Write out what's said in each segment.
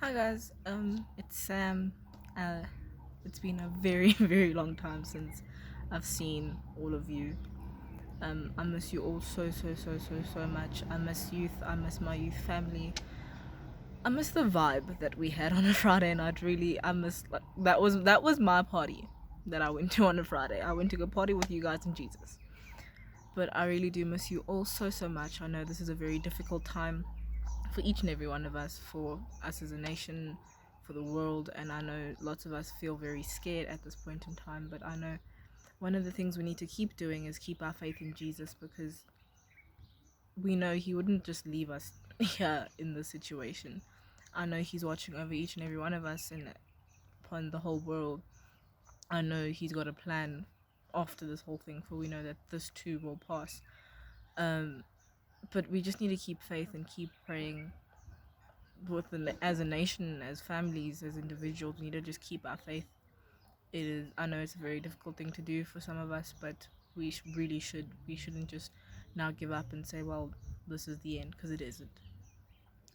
Hi guys, it's Sam. Uh, it's been a very, very long time since I've seen all of you. I miss you all so much. I miss youth. I miss my youth family. I miss the vibe that we had on a Friday night. Really, I miss that was my party that I went to on a Friday. I went to go party with you guys and Jesus. But I really do miss you all so much. I know this is a very difficult time for each and every one of us, for us as a nation, for the world. And I know lots of us feel very scared at this point in time, but I know one of the things we need to keep doing is keep our faith in Jesus, because we know He wouldn't just leave us here in this situation. I know He's watching over each and every one of us and upon the whole world. I know He's got a plan after this whole thing, for we know that this too will pass. But we just need to keep faith and keep praying as a nation, as families, as individuals. We need to just keep our faith. I know it's a very difficult thing to do for some of us, but really should. We shouldn't just now give up and say, well, this is the end, because it isn't.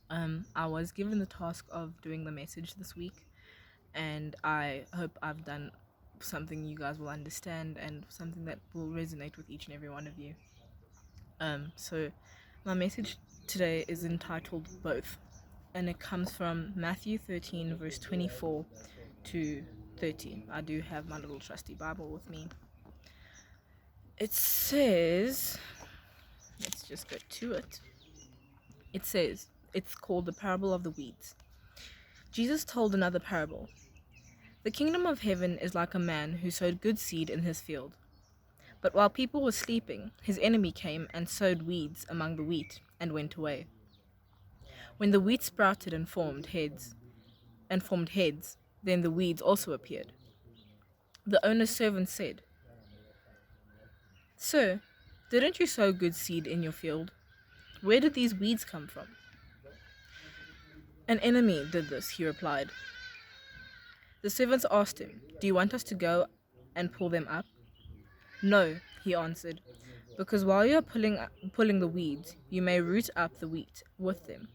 I was given the task of doing the message this week, and I hope I've done something you guys will understand and something that will resonate with each and every one of you. So my message today is entitled Both, and it comes from Matthew 13, verse 24 to 30. I do have my little trusty Bible with me. It says, let's just go to it. It says, it's called the parable of the weeds. Jesus told another parable. The kingdom of heaven is like a man who sowed good seed in his field. But while people were sleeping, his enemy came and sowed weeds among the wheat and went away. When the wheat sprouted and formed heads, then the weeds also appeared. The owner's servant said, "Sir, didn't you sow good seed in your field? Where did these weeds come from?" "An enemy did this," he replied. The servants asked him, "Do you want us to go and pull them up?" "No," he answered, "because while you are pulling the weeds, you may root up the wheat with them.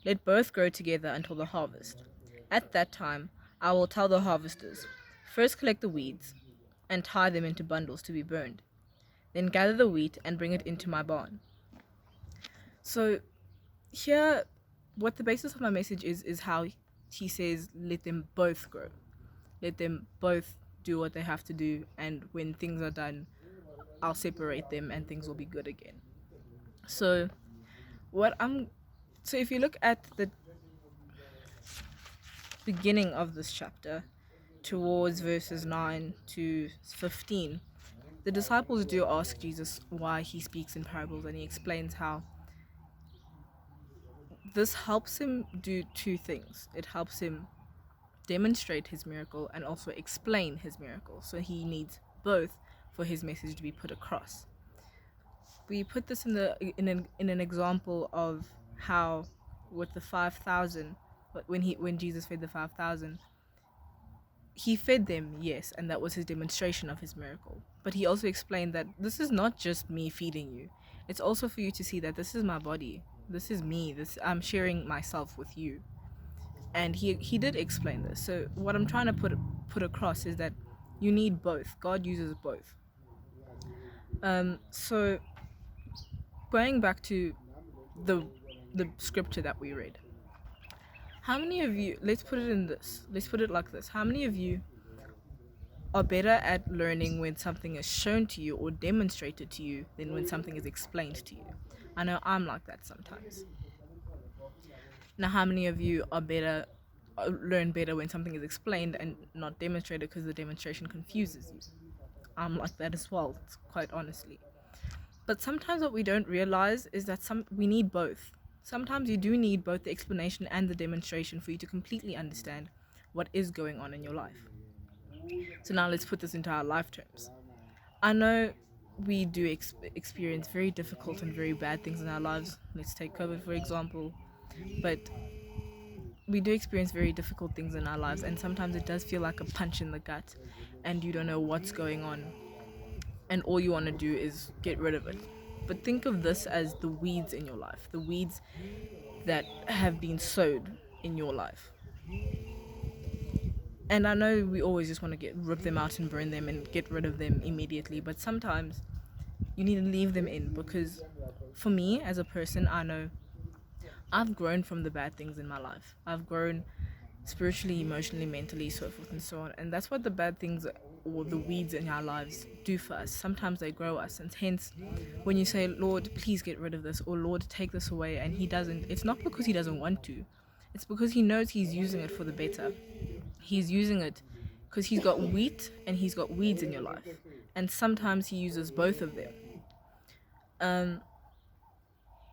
Let both grow together until the harvest. At that time, I will tell the harvesters, first collect the weeds and tie them into bundles to be burned. Then gather the wheat and bring it into my barn." So here, what the basis of my message is how he says, let them both grow. Let them both do what they have to do, and when things are done, I'll separate them and things will be good again. So if you look at the beginning of this chapter, towards verses 9 to 15, the disciples do ask Jesus why he speaks in parables, and he explains how this helps him do two things. It helps him demonstrate his miracle and also explain his miracle. So he needs both for his message to be put across. We put this in an example of how with the 5,000, when Jesus fed the 5,000, he fed them, yes, and that was his demonstration of his miracle. But he also explained that this is not just me feeding you. It's also for you to see that this is my body. This is me. I'm sharing myself with you. And he did explain this. So what I'm trying to put across is that you need both. God uses both. So going back to the scripture that we read, how many of you, let's put it like this, how many of you are better at learning when something is shown to you or demonstrated to you than when something is explained to you? I know I'm like that sometimes. Now, how many of you learn better when something is explained and not demonstrated, because the demonstration confuses you? I'm like that as well, quite honestly. But sometimes what we don't realize is that we need both. Sometimes you do need both the explanation and the demonstration for you to completely understand what is going on in your life. So now let's put this into our life terms. I know we do experience very difficult and very bad things in our lives. Let's take COVID, for example. But we do experience very difficult things in our lives, and sometimes it does feel like a punch in the gut, and you don't know what's going on, and all you want to do is get rid of it. But think of this as the weeds in your life, the weeds that have been sowed in your life. And I know we always just want to rip them out and burn them and get rid of them immediately, but sometimes you need to leave them in, because for me as a person, I know I've grown from the bad things in my life. I've grown spiritually, emotionally, mentally, so forth and so on. And that's what the bad things or the weeds in our lives do for us. Sometimes they grow us, and hence when you say, Lord, please get rid of this, or Lord, take this away, and he doesn't, it's not because he doesn't want to, it's because he knows he's using it for the better. He's using it because he's got wheat and he's got weeds in your life, and sometimes he uses both of them.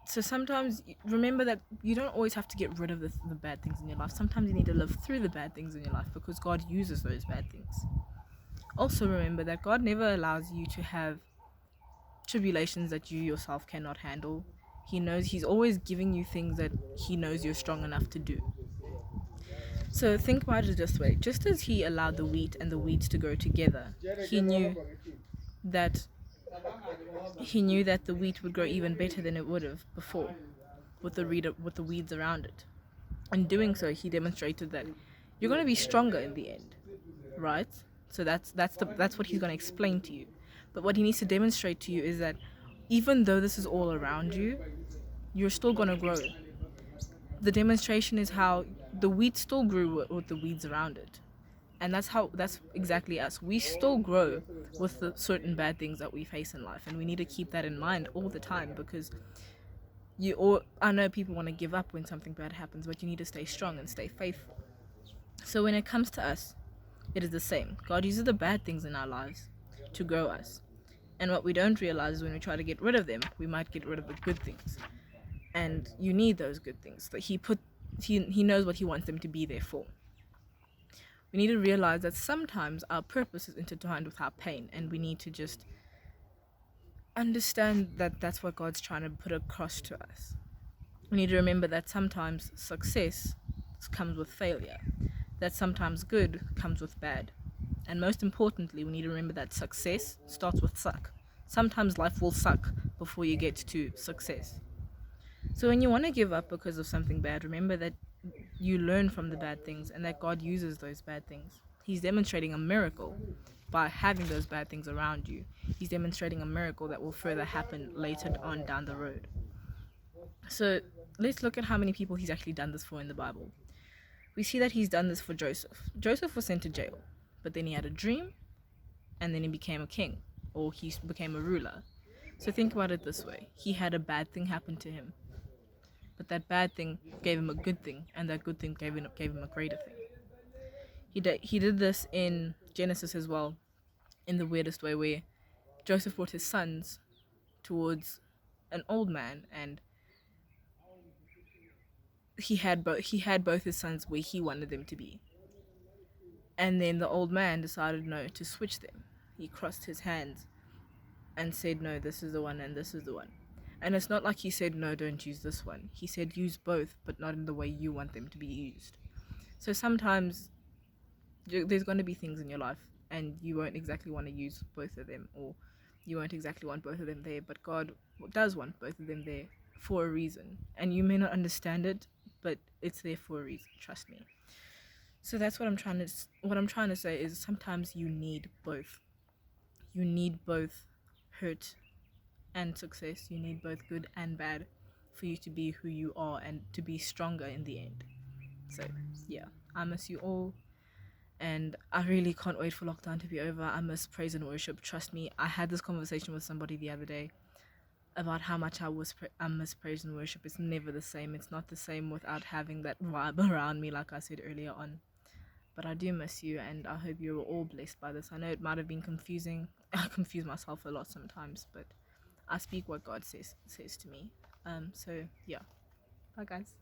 So sometimes remember that you don't always have to get rid of the bad things in your life. Sometimes you need to live through the bad things in your life because God uses those bad things. Also remember that God never allows you to have tribulations that you yourself cannot handle. He knows he's always giving you things that he knows you're strong enough to do. So think about it this way. Just as he allowed the wheat and the weeds to grow together, he knew that the wheat would grow even better than it would have before, with the weeds around it. In doing so, he demonstrated that you're going to be stronger in the end, right? So that's what he's going to explain to you. But what he needs to demonstrate to you is that even though this is all around you, you're still going to grow. The demonstration is how the wheat still grew with the weeds around it. And that's exactly us. We still grow with the certain bad things that we face in life, and we need to keep that in mind all the time, because I know people want to give up when something bad happens, but you need to stay strong and stay faithful. So when it comes to us, it is the same. God uses the bad things in our lives to grow us. And what we don't realize is when we try to get rid of them, we might get rid of the good things. And you need those good things. But he knows what he wants them to be there for. We need to realize that sometimes our purpose is intertwined with our pain, and we need to just understand that that's what God's trying to put across to us. We need to remember that sometimes success comes with failure, that sometimes good comes with bad. And most importantly, we need to remember that success starts with suck. Sometimes life will suck before you get to success. So when you want to give up because of something bad, remember that you learn from the bad things and that God uses those bad things. He's demonstrating a miracle by having those bad things around you. He's demonstrating a miracle that will further happen later on down the road. So let's look at how many people he's actually done this for in the Bible. We see that he's done this for Joseph. Joseph was sent to jail, but then he had a dream, and then he became a king, or he became a ruler. So think about it this way. He had a bad thing happen to him, but that bad thing gave him a good thing, and that good thing gave him a greater thing. He did this in Genesis as well, in the weirdest way, where Joseph brought his sons towards an old man, and he had both his sons where he wanted them to be. And then the old man decided to switch them. He crossed his hands and said, no, this is the one and this is the one. And it's not like he said, no, don't use this one. He said, use both, but not in the way you want them to be used. So sometimes there's going to be things in your life and you won't exactly want to use both of them, or you won't exactly want both of them there, but God does want both of them there for a reason. And you may not understand it, but it's there for a reason, trust me. So that's what I'm trying to say is sometimes you need both. You need both hurt and success. You need both good and bad for you to be who you are and to be stronger in the end. So yeah, I miss you all, and I really can't wait for lockdown to be over. I miss praise and worship. Trust me, I had this conversation with somebody the other day about how much I miss praise and worship. It's never the same. It's not the same without having that vibe around me, like I said earlier on. But I do miss you, and I hope you were all blessed by this. I know it might have been confusing. I confuse myself a lot sometimes, but I speak what God says to me. So yeah, bye guys.